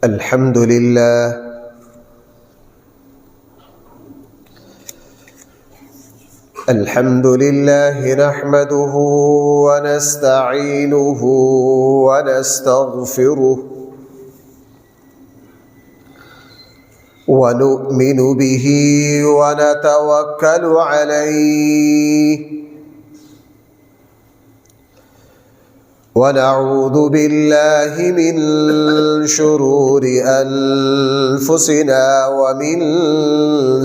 الحمد لله نحمده ونستعينه ونستغفره ونؤمن به ونتوكل عليه ونعوذ بالله من شرور أنفسنا ومن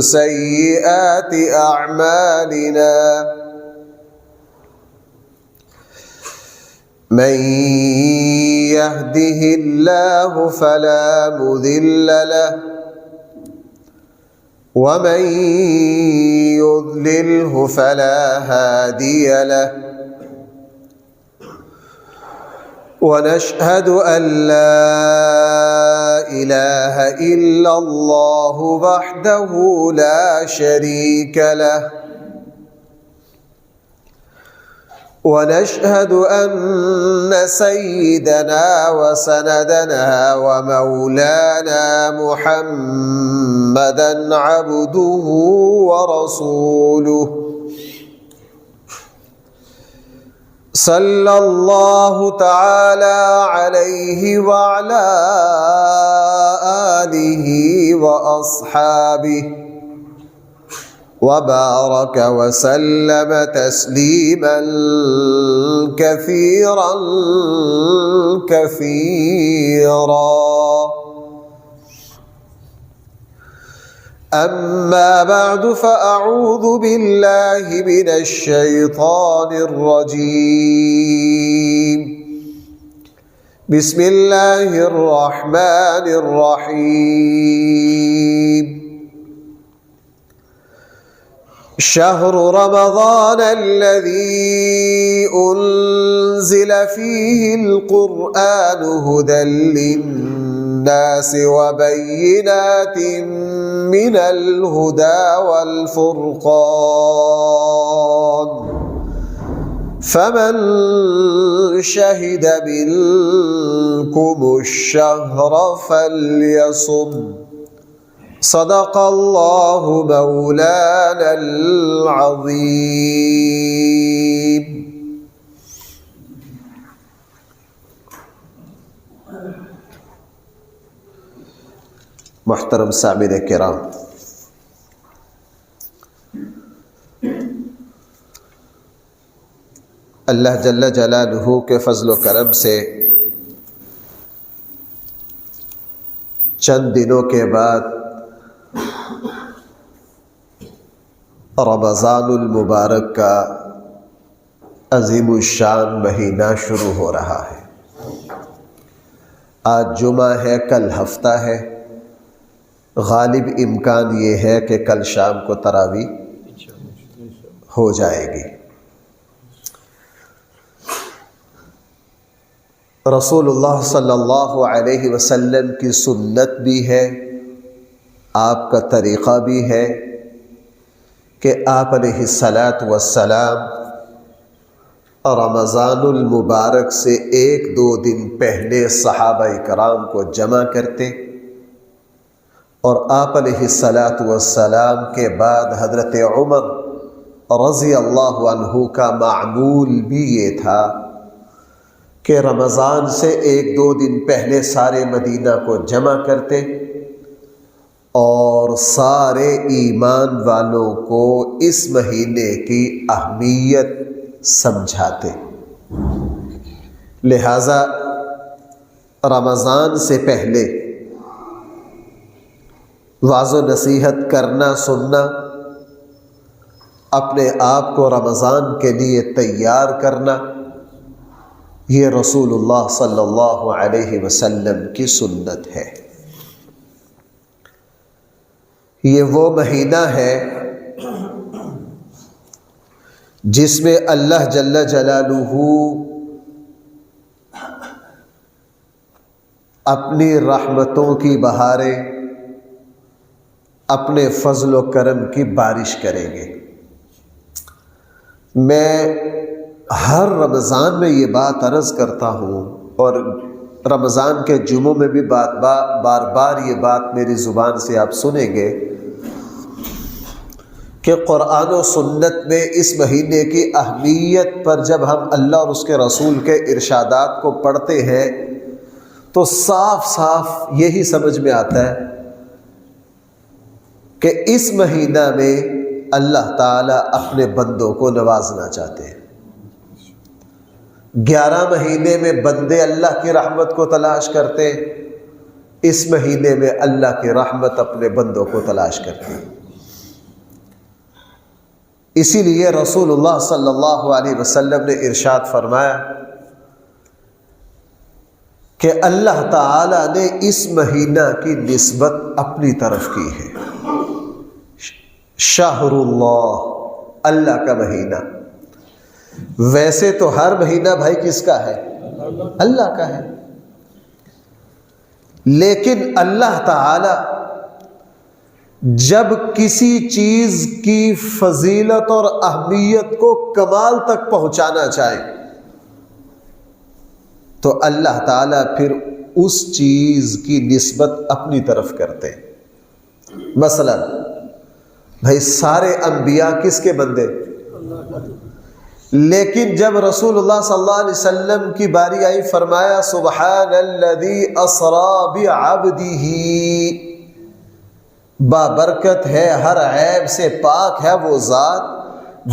سيئات أعمالنا من يهده الله فلا مضل له ومن يضلله فلا هادي له ونشهد أن لا إله إلا الله وحده لا شريك له ونشهد أن سيدنا وسندنا ومولانا محمدًا عبده ورسوله صلى الله تعالى عليه وعلى آله وأصحابه وبارك وسلم تسليما كثيرا أما بعد فأعوذ بالله من الشيطان الرجيم بسم الله الرحمن الرحيم شهر رمضان الذي أنزل فيه القرآن هدى للناس وبينات من الهدى والفرقان فمن شهد منكم الشهر فليصم صدق الله مولانا العظيم محترم سامعین کرام، اللہ جل جلالہ کے فضل و کرم سے چند دنوں کے بعد رمضان المبارک کا عظیم الشان مہینہ شروع ہو رہا ہے۔ آج جمعہ ہے، کل ہفتہ ہے، غالب امکان یہ ہے کہ کل شام کو تراویح ہو جائے گی۔ رسول اللہ صلی اللہ علیہ وسلم کی سنت بھی ہے، آپ کا طریقہ بھی ہے کہ آپ علیہ السلام رمضان المبارک سے ایک دو دن پہلے صحابہ کرام کو جمع کرتے، اور آپ علیہ السلام کے بعد حضرت عمر رضی اللہ عنہ کا معمول بھی یہ تھا کہ رمضان سے ایک دو دن پہلے سارے مدینہ کو جمع کرتے اور سارے ایمان والوں کو اس مہینے کی اہمیت سمجھاتے۔ لہذا رمضان سے پہلے واعظ و نصیحت کرنا، سننا، اپنے آپ کو رمضان کے لیے تیار کرنا، یہ رسول اللہ صلی اللہ علیہ وسلم کی سنت ہے۔ یہ وہ مہینہ ہے جس میں اللہ جل جلالہ اپنی رحمتوں کی بہاریں، اپنے فضل و کرم کی بارش کریں گے۔ میں ہر رمضان میں یہ بات عرض کرتا ہوں، اور رمضان کے جمعوں میں بھی بار بار یہ بات میری زبان سے آپ سنیں گے کہ قرآن و سنت میں اس مہینے کی اہمیت پر جب ہم اللہ اور اس کے رسول کے ارشادات کو پڑھتے ہیں تو صاف صاف یہی سمجھ میں آتا ہے کہ اس مہینہ میں اللہ تعالیٰ اپنے بندوں کو نوازنا چاہتے ہیں۔ 11 مہینے میں بندے اللہ کی رحمت کو تلاش کرتے ہیں، اس مہینے میں اللہ کی رحمت اپنے بندوں کو تلاش کرتے ہیں۔ اسی لیے رسول اللہ صلی اللہ علیہ وسلم نے ارشاد فرمایا کہ اللہ تعالی نے اس مہینہ کی نسبت اپنی طرف کی ہے۔ شہر اللہ، اللہ کا مہینہ۔ ویسے تو ہر مہینہ بھائی کس کا ہے؟ اللہ کا ہے، لیکن اللہ تعالی جب کسی چیز کی فضیلت اور اہمیت کو کمال تک پہنچانا چاہے تو اللہ تعالیٰ پھر اس چیز کی نسبت اپنی طرف کرتے ہیں۔ مثلا بھائی سارے انبیاء کس کے بندے؟ لیکن جب رسول اللہ صلی اللہ علیہ وسلم کی باری آئی فرمایا سبحان الذی اسری بعبدہ، بابرکت ہے، ہر عیب سے پاک ہے وہ ذات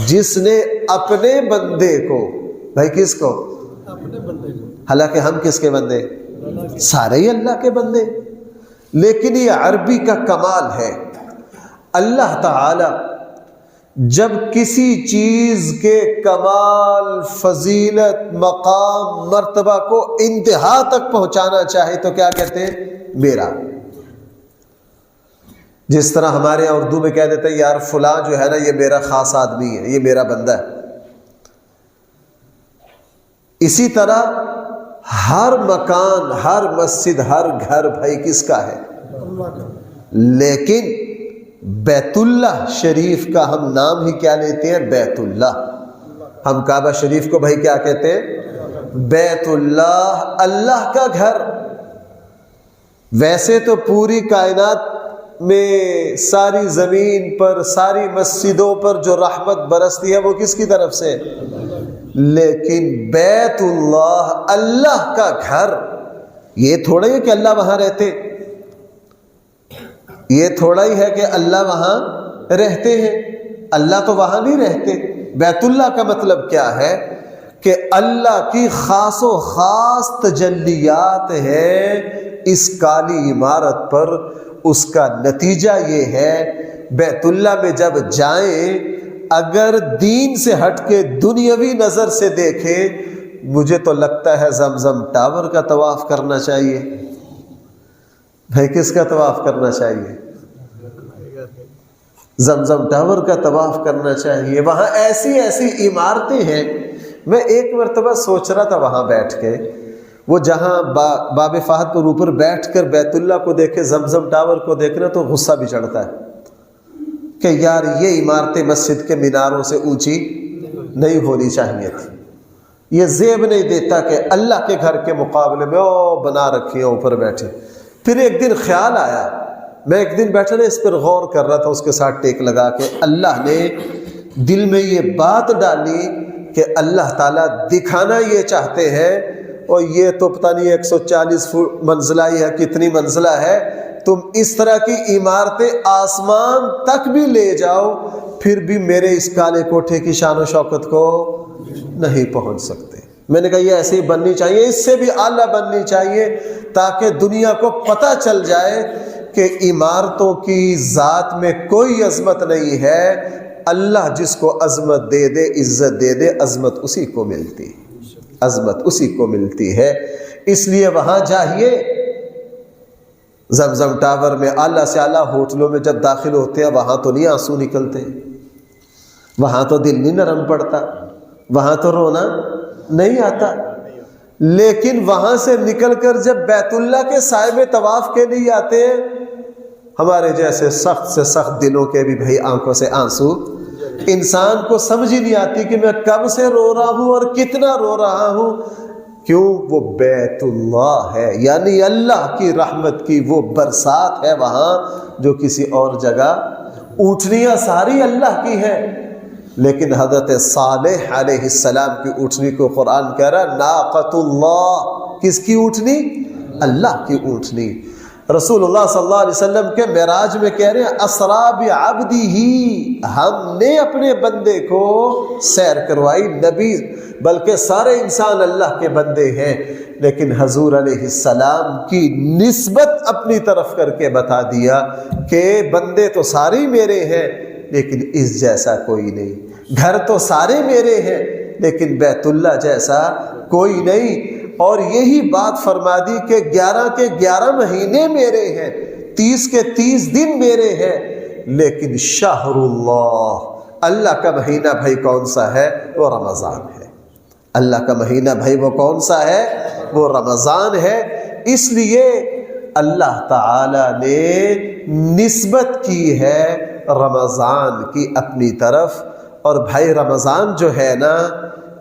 جس نے اپنے بندے کو، بھائی کس کو؟ اپنے بندے کو۔ حالانکہ ہم کس کے بندے؟ سارے ہی اللہ کے بندے، لیکن یہ عربی کا کمال ہے۔ اللہ تعالی جب کسی چیز کے کمال، فضیلت، مقام، مرتبہ کو انتہا تک پہنچانا چاہے تو کیا کہتے ہیں؟ میرا۔ جس طرح ہمارے یہاں اردو میں کہہ دیتے ہیں یار فلاں جو ہے نا یہ میرا خاص آدمی ہے، یہ میرا بندہ ہے۔ اسی طرح ہر مکان، ہر مسجد، ہر گھر بھائی کس کا ہے؟ لیکن بیت اللہ شریف کا ہم نام ہی کیا لیتے ہیں؟ بیت اللہ۔ ہم کعبہ شریف کو بھائی کیا کہتے ہیں؟ بیت اللہ، اللہ کا گھر۔ ویسے تو پوری کائنات میں ساری زمین پر، ساری مسجدوں پر جو رحمت برستی ہے وہ کس کی طرف سے؟ لیکن بیت اللہ، اللہ کا گھر، یہ تھوڑا ہی ہے کہ اللہ وہاں رہتے، یہ تھوڑا ہی ہے کہ اللہ وہاں رہتے ہیں، اللہ تو وہاں نہیں رہتے۔ بیت اللہ کا مطلب کیا ہے کہ اللہ کی خاص و خاص تجلیات ہیں اس کالی عمارت پر۔ اس کا نتیجہ یہ ہے بیت اللہ میں جب جائیں اگر دین سے ہٹ کے دنیاوی نظر سے دیکھیں، مجھے تو لگتا ہے زمزم ٹاور کا طواف کرنا چاہیے۔ بھائی کس کا طواف کرنا چاہیے؟ زمزم ٹاور کا طواف کرنا چاہیے۔ وہاں ایسی ایسی عمارتیں ہیں، میں ایک مرتبہ سوچ رہا تھا وہاں بیٹھ کے، وہ جہاں باب فہد پر اوپر بیٹھ کر بیت اللہ کو دیکھے، زمزم ٹاور کو دیکھنا تو غصہ بھی چڑھتا ہے کہ یار یہ عمارتیں مسجد کے میناروں سے اونچی نہیں ہونی چاہیے تھی۔ یہ زیب نہیں دیتا کہ اللہ کے گھر کے مقابلے میں او بنا رکھی ہیں اوپر بیٹھے۔ پھر ایک دن خیال آیا، میں ایک دن بیٹھا نا اس پر غور کر رہا تھا، اس کے ساتھ ٹیک لگا کے اللہ نے دل میں یہ بات ڈالی کہ اللہ تعالیٰ دکھانا یہ چاہتے ہیں، اور یہ تو پتہ نہیں 140 فٹ منزلہ ہے، کتنی منزلہ ہے، تم اس طرح کی عمارتیں آسمان تک بھی لے جاؤ پھر بھی میرے اس کالے کوٹھے کی شان و شوکت کو نہیں پہنچ سکتے۔ میں نے کہا یہ ایسے ہی بننی چاہیے، اس سے بھی اعلیٰ بننی چاہیے تاکہ دنیا کو پتہ چل جائے کہ عمارتوں کی ذات میں کوئی عظمت نہیں ہے، اللہ جس کو عظمت دے دے، عزت دے دے، عظمت اسی کو ملتی ہے، عظمت اسی کو ملتی ہے۔ اس لیے وہاں جائیے، زمزم ٹاور میں، اعلیٰ سے اعلیٰ ہوٹلوں میں جب داخل ہوتے ہیں وہاں تو نہیں آنسو نکلتے، وہاں تو دل نہیں نرم پڑتا، وہاں تو رونا نہیں آتا، لیکن وہاں سے نکل کر جب بیت اللہ کے سائے میں طواف کے لیے آتے ہیں، ہمارے جیسے سخت سے سخت دلوں کے بھی بھائی آنکھوں سے آنسو انسان کو سمجھ ہی نہیں آتی کہ میں کب سے رو رہا ہوں اور کتنا رو رہا ہوں. کیوں؟ وہ بیت اللہ ہے، یعنی اللہ کی رحمت کی وہ برسات ہے وہاں جو کسی اور جگہ. اونٹنیاں ساری اللہ کی ہیں، لیکن حضرت صالح علیہ السلام کی اونٹنی کو قرآن کہہ رہا ناقۃ اللہ. کس کی اونٹنی؟ اللہ کی اونٹنی. رسول اللہ صلی اللہ علیہ وسلم کے معراج میں کہہ رہے ہیں اسرا بعبدہ، ہم نے اپنے بندے کو سیر کروائی. نبی بلکہ سارے انسان اللہ کے بندے ہیں، لیکن حضور علیہ السلام کی نسبت اپنی طرف کر کے بتا دیا کہ بندے تو سارے میرے ہیں لیکن اس جیسا کوئی نہیں. گھر تو سارے میرے ہیں لیکن بیت اللہ جیسا کوئی نہیں. اور یہی بات فرما دی کہ 11 کے 11 مہینے میرے ہیں، 30 کے 30 دن میرے ہیں، لیکن شہر اللہ کا مہینہ بھائی کون سا ہے؟ وہ رمضان ہے. اللہ کا مہینہ بھائی وہ کون سا ہے؟ وہ رمضان ہے. اس لیے اللہ تعالی نے نسبت کی ہے رمضان کی اپنی طرف. اور بھائی رمضان جو ہے نا،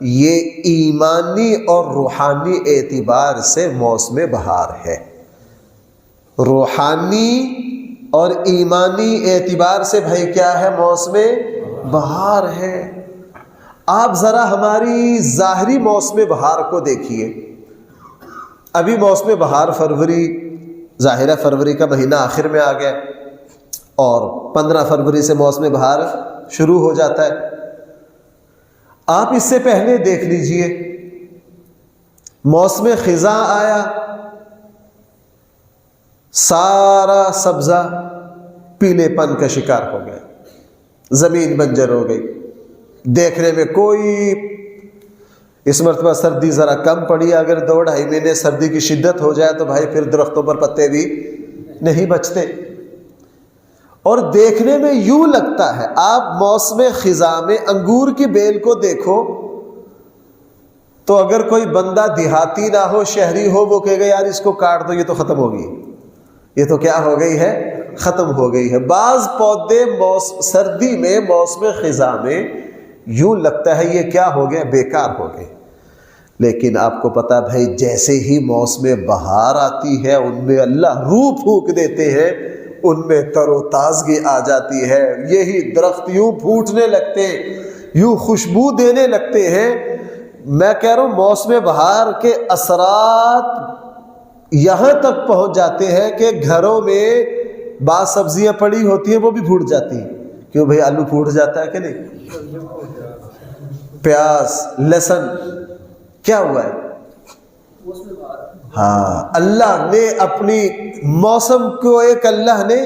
یہ ایمانی اور روحانی اعتبار سے موسم بہار ہے. روحانی اور ایمانی اعتبار سے بھائی کیا ہے؟ موسم بہار ہے. آپ ذرا ہماری ظاہری موسم بہار کو دیکھیے. ابھی موسم بہار فروری، ظاہرہ فروری کا مہینہ آخر میں آ گیا اور 15 فروری سے موسم بہار شروع ہو جاتا ہے. آپ اس سے پہلے دیکھ لیجئے موسم خزاں آیا، سارا سبزہ پیلے پن کا شکار ہو گیا، زمین بنجر ہو گئی. دیکھنے میں کوئی، اس مرتبہ سردی ذرا کم پڑی، اگر 2-2.5 مہینے سردی کی شدت ہو جائے تو بھائی پھر درختوں پر پتے بھی نہیں بچتے. اور دیکھنے میں یوں لگتا ہے، آپ موسم خزاں میں انگور کی بیل کو دیکھو تو اگر کوئی بندہ دیہاتی نہ ہو، شہری ہو، وہ کہے گا یار اس کو کاٹ دو، یہ تو ختم ہوگی، یہ تو کیا ہو گئی ہے؟ ختم ہو گئی ہے. بعض پودے سردی میں موسم خزاں میں یوں لگتا ہے یہ کیا ہو گیا؟ بیکار ہو گئے. لیکن آپ کو پتا بھائی جیسے ہی موسم بہار آتی ہے ان میں اللہ روح پھونک دیتے ہیں، ان میں تر و تازگی آ جاتی ہے. یہی درخت یوں پھوٹنے لگتے ہیں، یوں خوشبو دینے لگتے ہیں. میں کہہ رہا ہوں موسم بہار کے اثرات یہاں تک پہنچ جاتے ہیں کہ گھروں میں بعض سبزیاں پڑی ہوتی ہیں وہ بھی پھوٹ جاتی ہیں. کیوں بھائی؟ آلو پھوٹ جاتا ہے کہ نہیں؟ پیاز، لہسن، کیا ہوا ہے؟ ہاں، اللہ نے اپنی موسم کو اللہ نے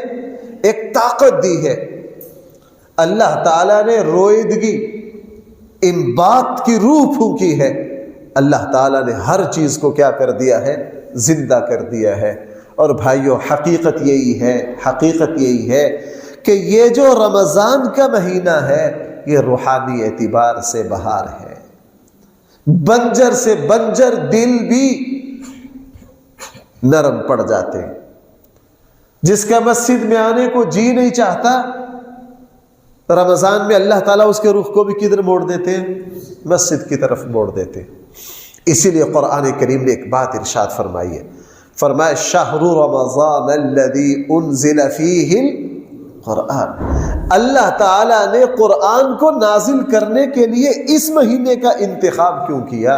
ایک طاقت دی ہے. اللہ تعالیٰ نے رویدگی، انبات کی روح پھونکی ہے. اللہ تعالیٰ نے ہر چیز کو کیا کر دیا ہے؟ زندہ کر دیا ہے. اور بھائیو حقیقت یہی ہے کہ یہ جو رمضان کا مہینہ ہے یہ روحانی اعتبار سے بہار ہے. بنجر سے بنجر دل بھی نرم پڑ جاتے ہیں. جس کا مسجد میں آنے کو جی نہیں چاہتا، رمضان میں اللہ تعالیٰ اس کے رخ کو بھی کدھر موڑ دیتے ہیں؟ مسجد کی طرف موڑ دیتے ہیں. اسی لیے قرآن کریم نے ایک بات ارشاد فرمائی ہے، فرمایا شہر رمضان الذی انزل فیہ القرآن. اللہ تعالیٰ نے قرآن کو نازل کرنے کے لیے اس مہینے کا انتخاب کیوں کیا؟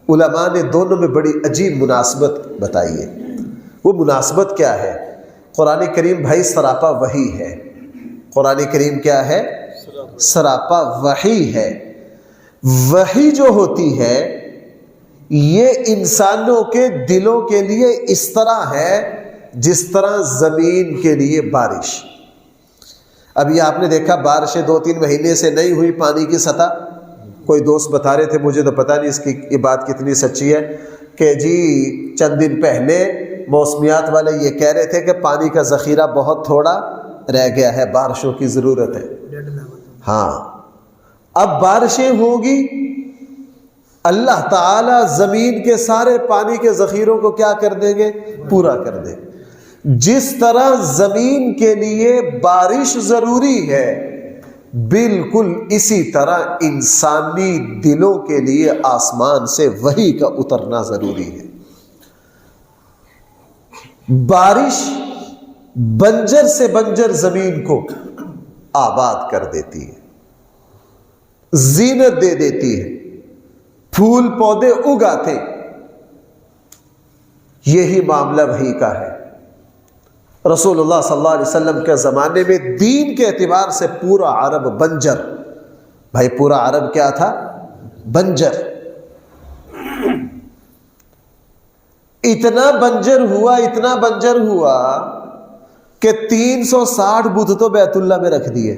علماء نے دونوں میں بڑی عجیب مناسبت بتائی ہے. وہ مناسبت کیا ہے؟ قرآن کریم بھائی سراپا وحی ہے. قرآن کریم کیا ہے؟ سراپا وحی ہے. وحی جو ہوتی ہے یہ انسانوں کے دلوں کے لیے اس طرح ہے جس طرح زمین کے لیے بارش. ابھی آپ نے دیکھا بارشیں 2-3 مہینے سے نہیں ہوئی، پانی کی سطح، کوئی دوست بتا رہے تھے، مجھے تو پتہ نہیں اس کی یہ بات کتنی سچی ہے، کہ جی چند دن پہلے موسمیات والے یہ کہہ رہے تھے کہ پانی کا ذخیرہ بہت تھوڑا رہ گیا ہے، بارشوں کی ضرورت ہے. ہاں، اب بارشیں ہوگی، اللہ تعالیٰ زمین کے سارے پانی کے ذخیروں کو کیا کر دیں گے؟ پورا کر دیں. جس طرح زمین کے لیے بارش ضروری ہے بالکل اسی طرح انسانی دلوں کے لیے آسمان سے وحی کا اترنا ضروری ہے۔ بارش بنجر سے بنجر زمین کو آباد کر دیتی ہے، زینت دے دیتی ہے، پھول پودے اگاتے، یہی معاملہ وحی کا ہے۔ رسول اللہ صلی اللہ علیہ وسلم کے زمانے میں دین کے اعتبار سے پورا عرب بنجر، بھائی پورا عرب کیا تھا؟ بنجر۔ اتنا بنجر ہوا کہ 360 بت تو بیت اللہ میں رکھ دیے۔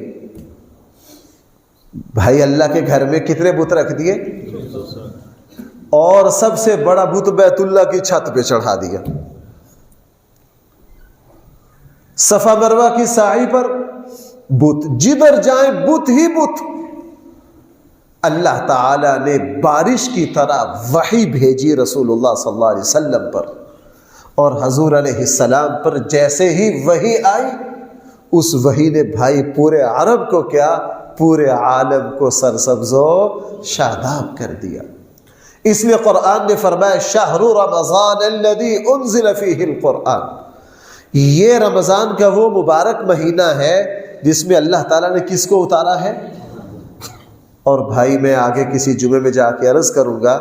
بھائی اللہ کے گھر میں کتنے بت رکھ دیے؟ اور سب سے بڑا بت بیت اللہ کی چھت پہ چڑھا دیا۔ صفا مروہ کی سعی پر بت، جدھر جائیں بت ہی بت۔ اللہ تعالی نے بارش کی طرح وحی بھیجی رسول اللہ صلی اللہ علیہ وسلم پر، اور حضور علیہ السلام پر جیسے ہی وحی آئی، اس وحی نے بھائی پورے عرب کو کیا، پورے عالم کو سرسبز و شاداب کر دیا۔ اس لیے قرآن نے فرمایا شہر رمضان الذی انزل فیہ القرآن، یہ رمضان کا وہ مبارک مہینہ ہے جس میں اللہ تعالیٰ نے کس کو اتارا ہے؟ اور بھائی میں آگے کسی جمعے میں جا کے عرض کروں گا،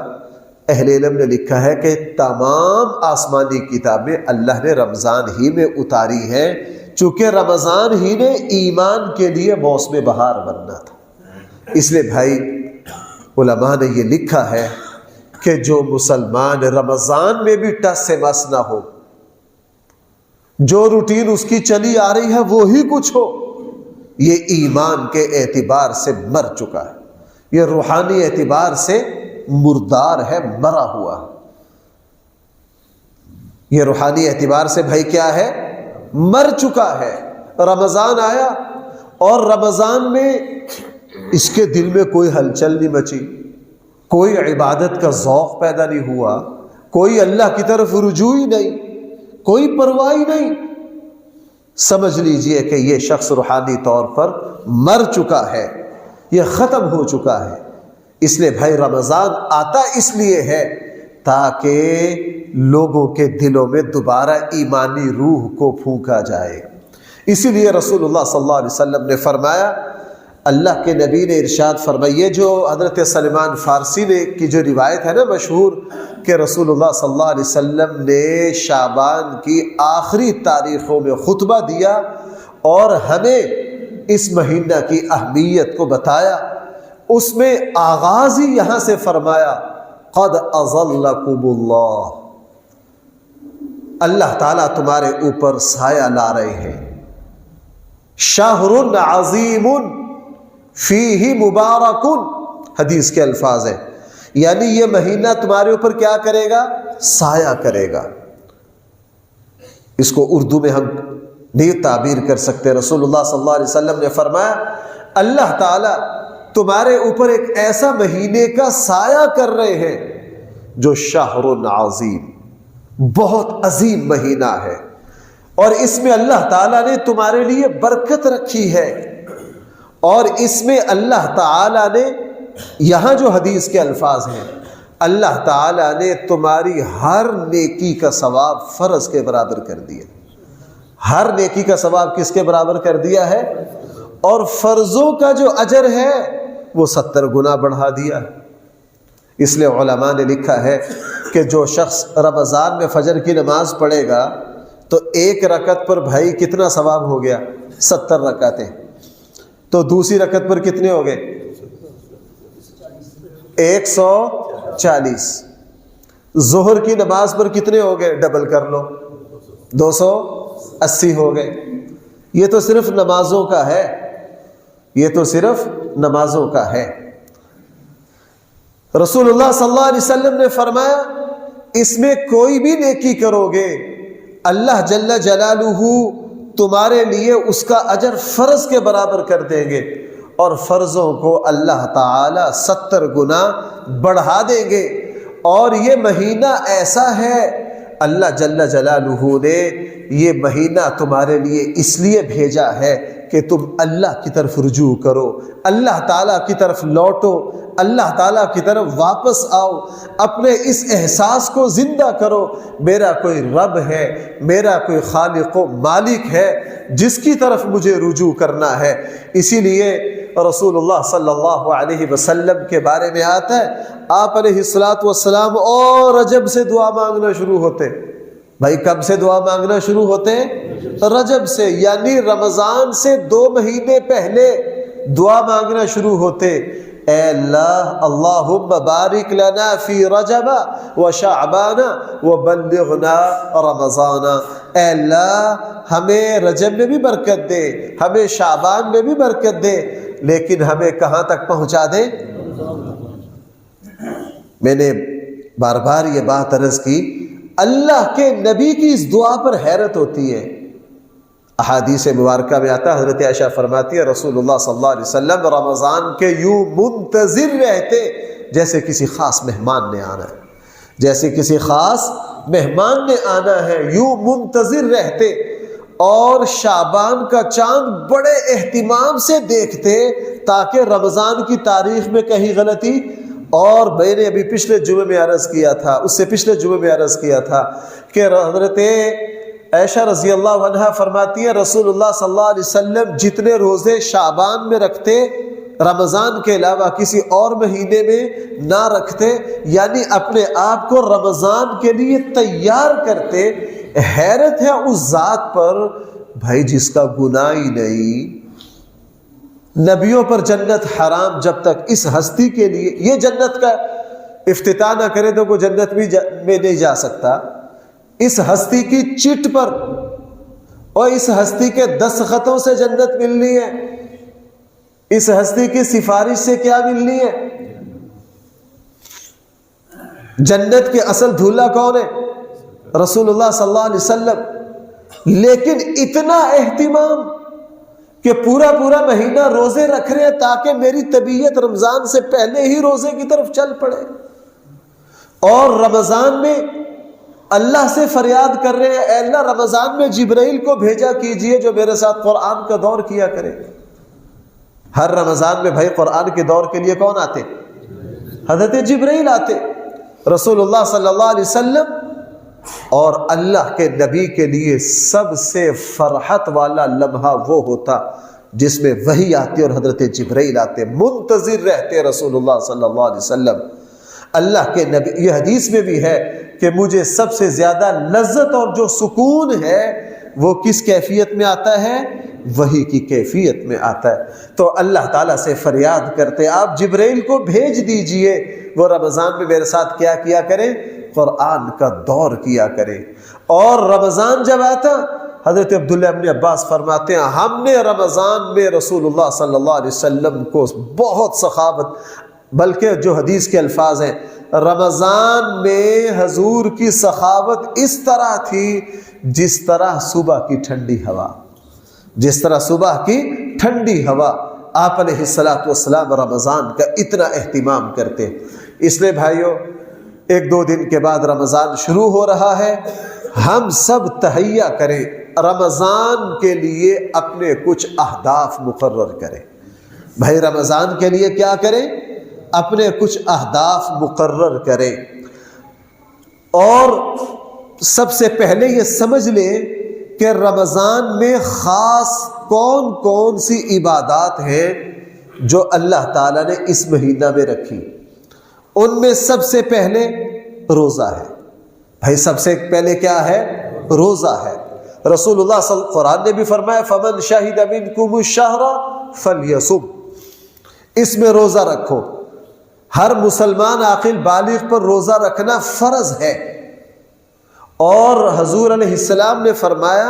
اہل علم نے لکھا ہے کہ تمام آسمانی کتابیں اللہ نے رمضان ہی میں اتاری ہیں، چونکہ رمضان ہی نے ایمان کے لیے موسم بہار بننا تھا۔ اس لیے بھائی علماء نے یہ لکھا ہے کہ جو مسلمان رمضان میں بھی ٹس سے مس نہ ہو، جو روٹین اس کی چلی آ رہی ہے وہی کچھ ہو، یہ ایمان کے اعتبار سے مر چکا ہے، یہ روحانی اعتبار سے مردار ہے، مرا ہوا۔ یہ روحانی اعتبار سے بھائی کیا ہے؟ مر چکا ہے۔ رمضان آیا اور رمضان میں اس کے دل میں کوئی ہلچل نہیں مچی، کوئی عبادت کا ذوق پیدا نہیں ہوا، کوئی اللہ کی طرف رجوع ہی نہیں، کوئی پرواہ ہی نہیں، سمجھ لیجئے کہ یہ شخص روحانی طور پر مر چکا ہے، یہ ختم ہو چکا ہے۔ اس لیے بھائی رمضان آتا اس لیے ہے تاکہ لوگوں کے دلوں میں دوبارہ ایمانی روح کو پھونکا جائے۔ اسی لیے رسول اللہ صلی اللہ علیہ وسلم نے فرمایا، اللہ کے نبی نے ارشاد فرمایا، جو حضرت سلمان فارسی نے کی جو روایت ہے نا مشہور، کہ رسول اللہ صلی اللہ علیہ وسلم نے شعبان کی آخری تاریخوں میں خطبہ دیا اور ہمیں اس مہینہ کی اہمیت کو بتایا۔ اس میں آغاز ہی یہاں سے فرمایا قد اظلکم اللہ، اللہ تعالیٰ تمہارے اوپر سایہ لا رہے ہیں۔ شہر عظیم فیہ مبارک، حدیث کے الفاظ ہیں، یعنی یہ مہینہ تمہارے اوپر کیا کرے گا؟ سایہ کرے گا۔ اس کو اردو میں ہم نہیں تعبیر کر سکتے۔ رسول اللہ صلی اللہ علیہ وسلم نے فرمایا اللہ تعالیٰ تمہارے اوپر ایک ایسا مہینے کا سایہ کر رہے ہیں جو شہر عظیم، بہت عظیم مہینہ ہے، اور اس میں اللہ تعالیٰ نے تمہارے لیے برکت رکھی ہے، اور اس میں اللہ تعالیٰ نے، یہاں جو حدیث کے الفاظ ہیں، اللہ تعالیٰ نے تمہاری ہر نیکی کا ثواب فرض کے برابر کر دیا۔ ہر نیکی کا ثواب کس کے برابر کر دیا ہے؟ اور فرضوں کا جو اجر ہے وہ 70 گنا بڑھا دیا۔ اس لیے علماء نے لکھا ہے کہ جو شخص رمضان میں فجر کی نماز پڑھے گا تو ایک رکعت پر بھائی کتنا ثواب ہو گیا؟ 70 رکعتیں۔ تو دوسری رکعت پر کتنے ہو گئے؟ 140۔ ظہر کی نماز پر کتنے ہو گئے؟ ڈبل کر لو، 280 ہو گئے۔ یہ تو صرف نمازوں کا ہے، یہ تو صرف نمازوں کا ہے۔ رسول اللہ صلی اللہ علیہ وسلم نے فرمایا اس میں کوئی بھی نیکی کرو گے اللہ جل جلالہ تمہارے لیے اس کا اجر فرض کے برابر کر دیں گے، اور فرضوں کو اللہ تعالی 70 گنا بڑھا دیں گے۔ اور یہ مہینہ ایسا ہے، اللہ جل جلالہ نے یہ مہینہ تمہارے لیے اس لیے بھیجا ہے کہ تم اللہ کی طرف رجوع کرو، اللہ تعالیٰ کی طرف لوٹو، اللہ تعالیٰ کی طرف واپس آؤ، اپنے اس احساس کو زندہ کرو، میرا کوئی رب ہے، میرا کوئی خالق و مالک ہے جس کی طرف مجھے رجوع کرنا ہے۔ اسی لیے رسول اللہ صلی اللہ علیہ وسلم کے بارے میں آتا ہے، آپ علیہ الصلوۃ والسلام اور رجب سے دعا مانگنا شروع ہوتے۔ بھائی کب سے دعا مانگنا شروع ہوتے؟ رجب سے، یعنی رمضان سے 2 مہینے پہلے دعا مانگنا شروع ہوتے۔ اے اللہ، اللہم بارک لنا فی رجب و شعبان و بلغنا رمضان۔ اے اللہ ہمیں رجب میں بھی برکت دے، ہمیں شعبان میں بھی برکت دے، لیکن ہمیں کہاں تک پہنچا دے؟ میں نے بار بار یہ بات عرض کی، اللہ کے نبی کی اس دعا پر حیرت ہوتی ہے۔ احادیث مبارکہ میں آتا ہے، حضرت عائشہ فرماتی ہے رسول اللہ صلی اللہ علیہ وسلم رمضان کے یوں منتظر رہتے جیسے کسی خاص مہمان نے آنا ہے، جیسے کسی خاص مہمان نے آنا ہے، یوں منتظر رہتے، اور شعبان کا چاند بڑے اہتمام سے دیکھتے تاکہ رمضان کی تاریخ میں کہیں غلطی۔ اور میں نے ابھی پچھلے جمعے میں عرض کیا تھا، اس سے پچھلے جمعے میں عرض کیا تھا کہ حضرت عائشہ رضی اللہ عنہا فرماتی ہے رسول اللہ صلی اللہ علیہ وسلم جتنے روزے شعبان میں رکھتے رمضان کے علاوہ کسی اور مہینے میں نہ رکھتے، یعنی اپنے آپ کو رمضان کے لیے تیار کرتے۔ حیرت ہے اس ذات پر بھائی جس کا گناہ ہی نہیں، نبیوں پر جنت حرام جب تک اس ہستی کے لیے یہ جنت کا افتتاح نہ کرے تو کوئی جنت بھی میں نہیں جا سکتا۔ اس ہستی کی چٹ پر اور اس ہستی کے دستخطوں سے جنت ملنی ہے، اس ہستی کی سفارش سے کیا ملنی ہے؟ جنت کے اصل دھولا کون ہے؟ رسول اللہ صلی اللہ علیہ وسلم۔ لیکن اتنا اہتمام کہ پورا مہینہ روزے رکھ رہے ہیں تاکہ میری طبیعت رمضان سے پہلے ہی روزے کی طرف چل پڑے، اور رمضان میں اللہ سے فریاد کر رہے ہیں اے اللہ رمضان میں جبرائیل کو بھیجا کیجئے جو میرے ساتھ قرآن کا دور کیا کرے۔ ہر رمضان میں بھائی قرآن کے دور کے لیے کون آتے؟ حضرت جبرائیل آتے۔ رسول اللہ صلی اللہ علیہ وسلم اور اللہ کے نبی کے لیے سب سے فرحت والا لمحہ وہ ہوتا جس میں وحی آتی اور حضرت جبرائیل آتے، منتظر رہتے رسول اللہ صلی اللہ علیہ وسلم۔ اللہ کے نبی، یہ حدیث میں بھی ہے کہ مجھے سب سے زیادہ لذت اور جو سکون ہے وہ کس کیفیت میں آتا ہے؟ وحی کی کیفیت میں آتا ہے۔ تو اللہ تعالیٰ سے فریاد کرتے آپ جبرائیل کو بھیج دیجئے، وہ رمضان میں میرے ساتھ کیا کیا کریں؟ قرآن کا دور کیا کریں۔ اور رمضان جب آتا حضرت عبداللہ ابن عباس فرماتے ہیں ہم نے رمضان میں رسول اللہ صلی اللہ علیہ وسلم کو بہت سخاوت، بلکہ جو حدیث کے الفاظ ہیں رمضان میں حضور کی سخاوت اس طرح تھی جس طرح صبح کی ٹھنڈی ہوا، جس طرح صبح کی ٹھنڈی ہوا۔ آپ علیہ الصلوۃ والسلام رمضان کا اتنا اہتمام کرتے۔ اس لیے بھائیوں 1-2 دن کے بعد رمضان شروع ہو رہا ہے، ہم سب تہیہ کریں، رمضان کے لیے اپنے کچھ اہداف مقرر کریں۔ بھائی رمضان کے لیے کیا کریں؟ اپنے کچھ اہداف مقرر کریں، اور سب سے پہلے یہ سمجھ لیں کہ رمضان میں خاص کون کون سی عبادات ہیں جو اللہ تعالیٰ نے اس مہینہ میں رکھی۔ ان میں سب سے پہلے روزہ ہے۔ بھائی سب سے پہلے کیا ہے؟ روزہ ہے۔ رسول اللہ صلی اللہ علیہ وسلم قرآن نے بھی فرمایا فَمَنْ شَهِدَ مِنْكُمُ الشَّهْرَ فَلْيَصُمْ، اس میں روزہ رکھو۔ ہر مسلمان عاقل بالغ پر روزہ رکھنا فرض ہے، اور حضور علیہ السلام نے فرمایا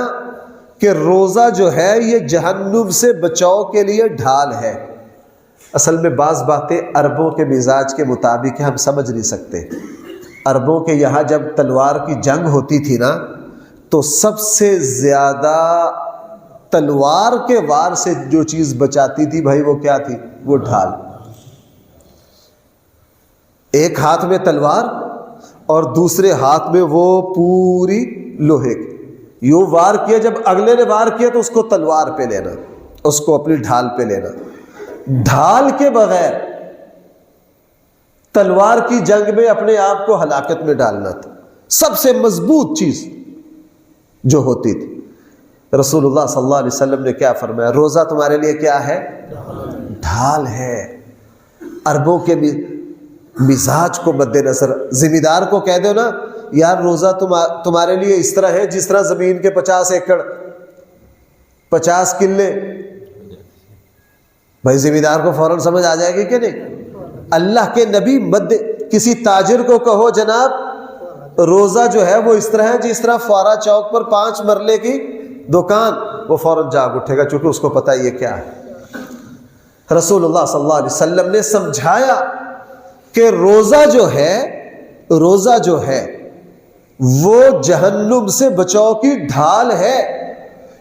کہ روزہ جو ہے یہ جہنم سے بچاؤ کے لیے ڈھال ہے۔ اصل میں بعض باتیں عربوں کے مزاج کے مطابق ہم سمجھ نہیں سکتے۔ عربوں کے یہاں جب تلوار کی جنگ ہوتی تھی نا تو سب سے زیادہ تلوار کے وار سے جو چیز بچاتی تھی بھائی وہ کیا تھی؟ وہ ڈھال۔ ایک ہاتھ میں تلوار اور دوسرے ہاتھ میں وہ پوری لوہے کی، یوں وار کیا، جب اگلے نے وار کیا تو اس کو تلوار پہ لینا۔ اس کو اپنی ڈھال پہ لینا. ڈھال کے بغیر تلوار کی جنگ میں اپنے آپ کو ہلاکت میں ڈالنا تھا. سب سے مضبوط چیز جو ہوتی تھی. رسول اللہ صلی اللہ علیہ وسلم نے کیا فرمایا؟ روزہ تمہارے لیے کیا ہے؟ ڈھال ہے. عربوں کے مزاج کو مد نظر ذمہ دار کو کہہ دو نا یار روزہ تمہارے لیے اس طرح ہے جس طرح زمین کے 50 ایکڑ 50 کلے. بھائی ذمہ دار کو فوراً سمجھ آ جائے گی کہ نہیں؟ اللہ کے نبی کسی تاجر کو کہو جناب روزہ جو ہے وہ اس طرح ہے جس طرح فوارہ چوک پر 5 مرلے کی دکان، وہ فوراً جاگ اٹھے گا چونکہ اس کو پتہ یہ کیا ہے. رسول اللہ صلی اللہ علیہ وسلم نے سمجھایا کہ روزہ جو ہے وہ جہنم سے بچاؤ کی ڈھال ہے.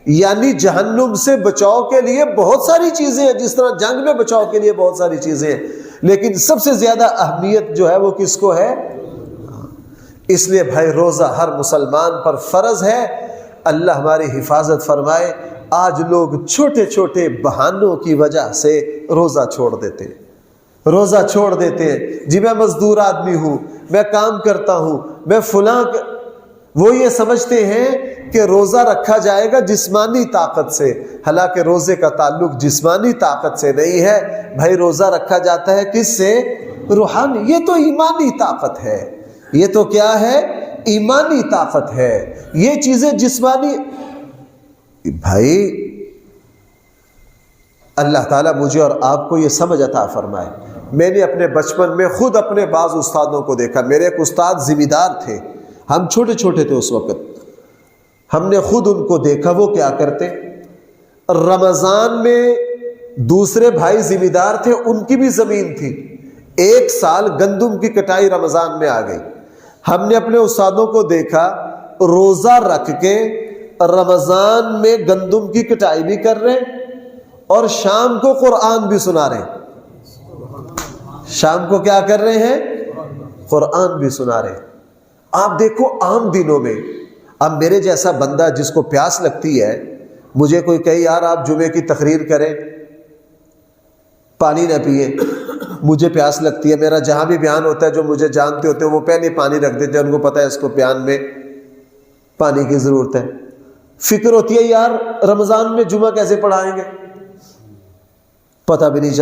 یعنی جہنم سے بچاؤ کے لیے بہت ساری چیزیں ہیں، جس طرح جنگ میں بچاؤ کے لیے بہت ساری چیزیں ہیں، لیکن سب سے زیادہ اہمیت جو ہے وہ کس کو ہے؟ اس لیے بھائی روزہ ہر مسلمان پر فرض ہے. اللہ ہماری حفاظت فرمائے. آج لوگ چھوٹے چھوٹے بہانوں کی وجہ سے روزہ چھوڑ دیتے ہیں. جی میں مزدور آدمی ہوں، میں کام کرتا ہوں، میں فلاں. وہ یہ سمجھتے ہیں کہ روزہ رکھا جائے گا جسمانی طاقت سے، حالانکہ روزے کا تعلق جسمانی طاقت سے نہیں ہے. بھائی روزہ رکھا جاتا ہے کس سے؟ روحانی. یہ تو ایمانی طاقت ہے. یہ تو کیا ہے؟ ایمانی طاقت ہے. یہ چیزیں جسمانی. بھائی اللہ تعالیٰ مجھے اور آپ کو یہ سمجھ عطا فرمائے. میں نے اپنے بچپن میں خود اپنے بعض استادوں کو دیکھا. میرے ایک استاد ذمہ دار تھے، ہم چھوٹے چھوٹے تھے اس وقت. ہم نے خود ان کو دیکھا وہ کیا کرتے. رمضان میں دوسرے بھائی ذمہ دار تھے، ان کی بھی زمین تھی. 1 سال گندم کی کٹائی رمضان میں آ گئی. ہم نے اپنے استادوں کو دیکھا روزہ رکھ کے رمضان میں گندم کی کٹائی بھی کر رہے اور شام کو قرآن بھی سنا رہے. شام کو کیا کر رہے ہیں؟ قرآن بھی سنا رہے. آپ دیکھو عام دنوں میں اب میرے جیسا بندہ جس کو پیاس لگتی ہے، مجھے کوئی کہے یار آپ جمعے کی تقریر کریں، پانی نہ پیئے، مجھے پیاس لگتی ہے. میرا جہاں بھی بیان ہوتا ہے جو مجھے جانتے ہوتے ہیں وہ پہلے پانی رکھ دیتے ہیں، ان کو پتہ ہے اس کو بیان میں پانی کی ضرورت ہے. فکر ہوتی ہے یار رمضان میں جمعہ کیسے پڑھائیں گے، پتہ بھی نہیں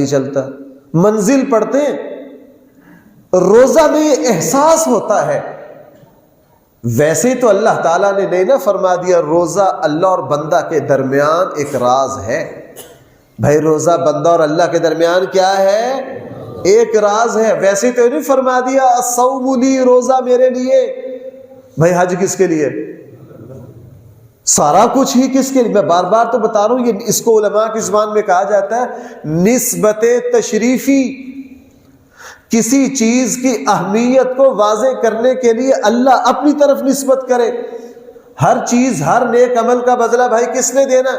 چلتا. منزل پڑھتے ہیں. روزہ میں یہ احساس ہوتا ہے. ویسے تو اللہ تعالیٰ نے نہیں نا فرما دیا روزہ اللہ اور بندہ کے درمیان ایک راز ہے. بھائی روزہ بندہ اور اللہ کے درمیان کیا ہے؟ ایک راز ہے. ویسے تو نہیں فرما دیا الصوم لی، روزہ میرے لیے. بھائی حج کس کے لیے؟ سارا کچھ ہی کس کے لیے؟ میں بار بار تو بتا رہا ہوں، یہ اس کو علماء کی زبان میں کہا جاتا ہے نسبت تشریفی. کسی چیز کی اہمیت کو واضح کرنے کے لیے اللہ اپنی طرف نسبت کرے. ہر چیز، ہر نیک عمل کا بدلہ بھائی کس نے دینا؟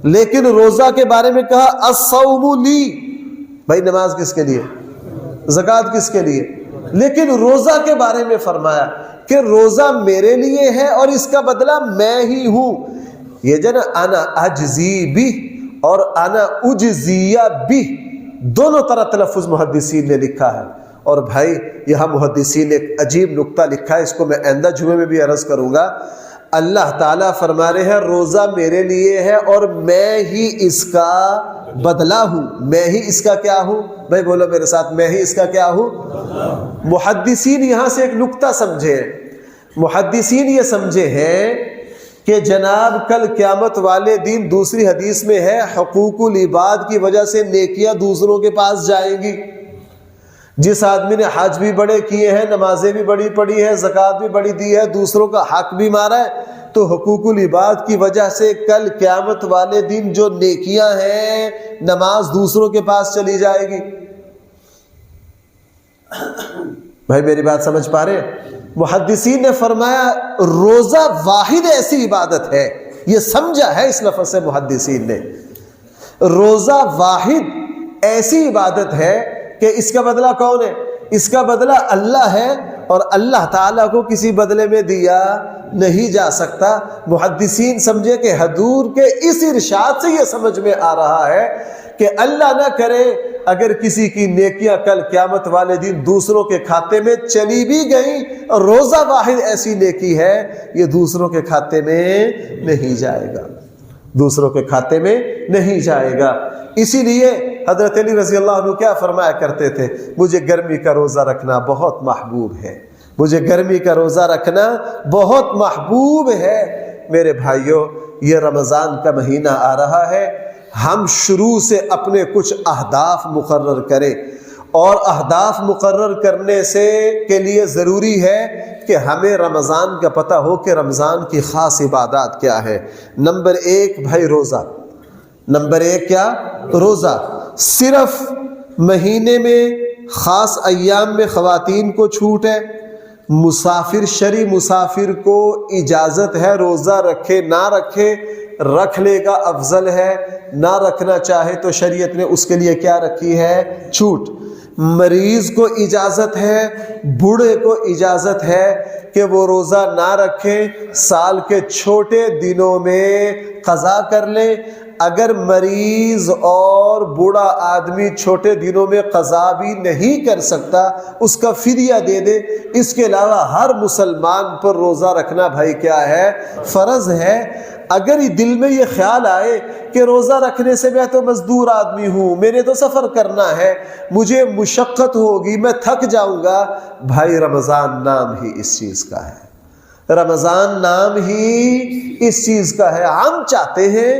لیکن روزہ کے بارے میں کہا الصوم لی. بھائی نماز کس کے لیے؟ زکوٰۃ کس کے لیے؟ لیکن روزہ کے بارے میں فرمایا کہ روزہ میرے لیے ہے اور اس کا بدلہ میں ہی ہوں. یہ جو نا انا اجزی بھی اور انا اجزی بھی، دونوں طرح تلفظ محدثین نے لکھا ہے. اور بھائی یہاں محدثین نے ایک عجیب نقطہ لکھا ہے، اس کو میں آئندہ جمعے میں بھی عرض کروں گا. اللہ تعالیٰ فرما رہے ہیں روزہ میرے لیے ہے اور میں ہی اس کا بدلہ ہوں. میں ہی اس کا کیا ہوں؟ بھائی بولو میرے ساتھ، میں ہی اس کا کیا ہوں؟ محدثین یہاں سے ایک نقطہ سمجھے. محدثین یہ سمجھے ہیں کہ جناب کل قیامت والے دن، دوسری حدیث میں ہے حقوق العباد کی وجہ سے نیکیاں دوسروں کے پاس جائیں گی. جس آدمی نے حج بھی بڑے کیے ہیں، نمازیں بھی بڑی پڑھی ہے، زکوٰۃ بھی بڑی دی ہے، دوسروں کا حق بھی مارا ہے، تو حقوق العباد کی وجہ سے کل قیامت والے دن جو نیکیاں ہیں، نماز دوسروں کے پاس چلی جائے گی. بھائی میری بات سمجھ پا رہے ہیں؟ محدثین نے فرمایا روزہ واحد ایسی عبادت ہے، یہ سمجھا ہے اس لفظ سے محدثین نے. روزہ واحد ایسی عبادت ہے کہ اس کا بدلہ کون ہے؟ اس کا بدلہ اللہ ہے اور اللہ تعالیٰ کو کسی بدلے میں دیا نہیں جا سکتا۔ محدثین سمجھے کہ حضور کے اس ارشاد سے یہ سمجھ میں آ رہا ہے کہ اللہ نہ کرے اگر کسی کی نیکیاں کل قیامت والے دن دوسروں کے کھاتے میں چلی بھی گئیں، اور روزہ واحد ایسی نیکی ہے یہ دوسروں کے کھاتے میں نہیں جائے گا، دوسروں کے کھاتے میں نہیں جائے گا۔ اسی لیے حضرت علی رضی اللہ عنہ کیا فرمایا کرتے تھے، مجھے گرمی کا روزہ رکھنا بہت محبوب ہے، مجھے گرمی کا روزہ رکھنا بہت محبوب ہے۔ میرے بھائیوں، یہ رمضان کا مہینہ آ رہا ہے، ہم شروع سے اپنے کچھ اہداف مقرر کریں، اور اہداف مقرر کرنے کے لیے ضروری ہے کہ ہمیں رمضان کا پتہ ہو کہ رمضان کی خاص عبادات کیا ہے۔ نمبر 1 بھائی روزہ، نمبر 1 کیا؟ روزہ۔ صرف مہینے میں خاص ایام میں خواتین کو چھوٹ ہے، مسافر شرعی مسافر کو اجازت ہے روزہ رکھے نہ رکھے، رکھ لے گا افضل ہے، نہ رکھنا چاہے تو شریعت نے اس کے لیے کیا رکھی ہے؟ چھوٹ۔ مریض کو اجازت ہے، بوڑھے کو اجازت ہے کہ وہ روزہ نہ رکھے، سال کے چھوٹے دنوں میں قضا کر لے۔ اگر مریض اور بوڑھا آدمی چھوٹے دنوں میں قضا بھی نہیں کر سکتا، اس کا فدیہ دے دے۔ اس کے علاوہ ہر مسلمان پر روزہ رکھنا بھائی کیا ہے؟ فرض ہے۔ اگر دل میں یہ خیال آئے کہ روزہ رکھنے سے میں تو مزدور آدمی ہوں، میں نے تو سفر کرنا ہے، مجھے مشقت ہوگی، میں تھک جاؤں گا، بھائی رمضان نام ہی اس چیز کا ہے، رمضان نام ہی اس چیز کا ہے۔ ہم چاہتے ہیں،